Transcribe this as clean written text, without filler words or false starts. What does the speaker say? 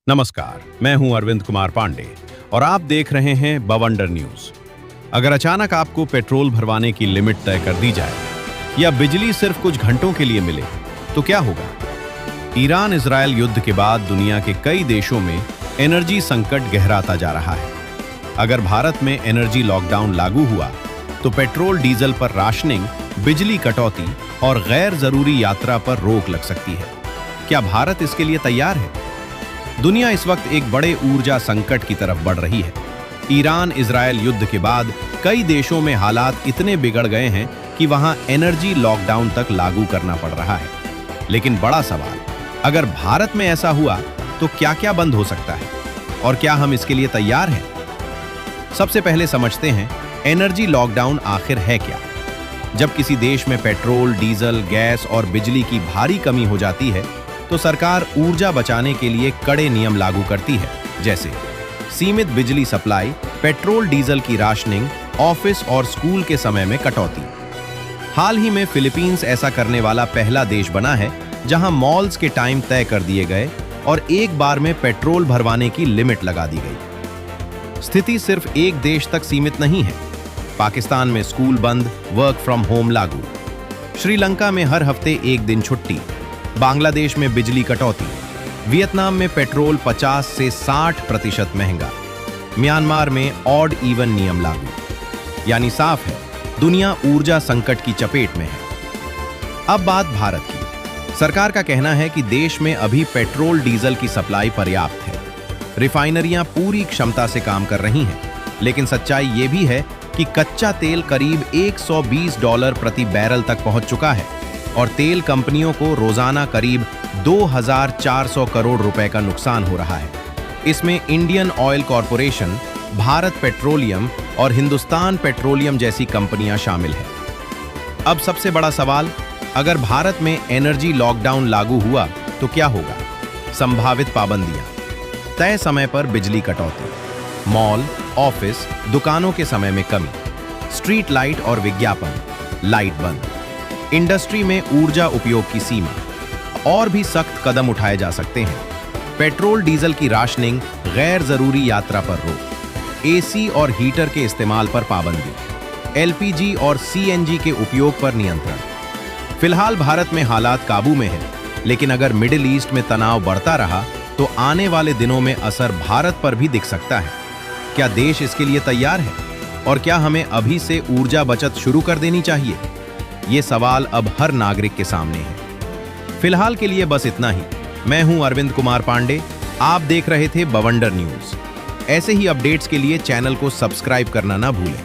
नमस्कार, मैं हूं अरविंद कुमार पांडे और आप देख रहे हैं बवंडर न्यूज। अगर अचानक आपको पेट्रोल भरवाने की लिमिट तय कर दी जाए या बिजली सिर्फ कुछ घंटों के लिए मिले तो क्या होगा? ईरान इजरायल युद्ध के बाद दुनिया के कई देशों में एनर्जी संकट गहराता जा रहा है। अगर भारत में एनर्जी लॉकडाउन लागू हुआ तो पेट्रोल डीजल पर राशनिंग, बिजली कटौती और गैर जरूरी यात्रा पर रोक लग सकती है। क्या भारत इसके लिए तैयार है? दुनिया इस वक्त एक बड़े ऊर्जा संकट की तरफ बढ़ रही है। ईरान इजरायल युद्ध के बाद कई देशों में हालात इतने बिगड़ गए हैं कि वहां एनर्जी लॉकडाउन तक लागू करना पड़ रहा है। लेकिन बड़ा सवाल, अगर भारत में ऐसा हुआ तो क्या क्या बंद हो सकता है और क्या हम इसके लिए तैयार हैं? सबसे पहले समझते हैं एनर्जी लॉकडाउन आखिर है क्या। जब किसी देश में पेट्रोल, डीजल, गैस और बिजली की भारी कमी हो जाती है तो सरकार ऊर्जा बचाने के लिए कड़े नियम लागू करती है, जैसे सीमित बिजली सप्लाई, पेट्रोल डीजल की राशनिंग, ऑफिस और स्कूल के समय में कटौती। हाल ही में फिलीपींस ऐसा करने वाला पहला देश बना है जहां मॉल्स के टाइम तय कर दिए गए और एक बार में पेट्रोल भरवाने की लिमिट लगा दी गई। स्थिति सिर्फ एक देश तक सीमित नहीं है। पाकिस्तान में स्कूल बंद, वर्क फ्रॉम होम लागू। श्रीलंका में हर हफ्ते एक दिन छुट्टी। बांग्लादेश में बिजली कटौती। वियतनाम में पेट्रोल 50 से 60% महंगा। म्यांमार में ऑड इवन नियम लागू। यानी साफ है, दुनिया ऊर्जा संकट की चपेट में है। अब बात भारत की। सरकार का कहना है कि देश में अभी पेट्रोल डीजल की सप्लाई पर्याप्त है। रिफाइनरियां पूरी क्षमता से काम कर रही हैं, लेकिन सच्चाई ये भी है कि कच्चा तेल करीब $120 प्रति बैरल तक पहुंच चुका है और तेल कंपनियों को रोजाना करीब 2400 करोड़ रुपए का नुकसान हो रहा है। इसमें Indian oil corporation, Bharat petroleum और हिंदुस्तान पेट्रोलियम जैसी कंपनियां शामिल हैं। अब सबसे बड़ा सवाल, अगर भारत में एनर्जी लॉकडाउन लागू हुआ तो क्या होगा? संभावित पाबंदियां, तय समय पर बिजली कटौती, मॉल, ऑफिस, दुकानों के समय में कमी, स्ट्रीट लाइट और विज्ञापन, लाइट बंद, इंडस्ट्री में ऊर्जा उपयोग की सीमा। और भी सख्त कदम उठाए जा सकते हैं। पेट्रोल डीजल की राशनिंग, गैर जरूरी यात्रा पर रोक, एसी और हीटर के इस्तेमाल पर पाबंदी, एलपीजी और सीएनजी के उपयोग पर नियंत्रण। फिलहाल भारत में हालात काबू में है, लेकिन अगर मिडिल ईस्ट में तनाव बढ़ता रहा तो आने वाले दिनों में असर भारत पर भी दिख सकता है। क्या देश इसके लिए तैयार है और क्या हमें अभी से ऊर्जा बचत शुरू कर देनी चाहिए? ये सवाल अब हर नागरिक के सामने है। फिलहाल के लिए बस इतना ही। मैं हूं अरविंद कुमार पांडे, आप देख रहे थे बवंडर न्यूज। ऐसे ही अपडेट्स के लिए चैनल को सब्सक्राइब करना ना भूलें।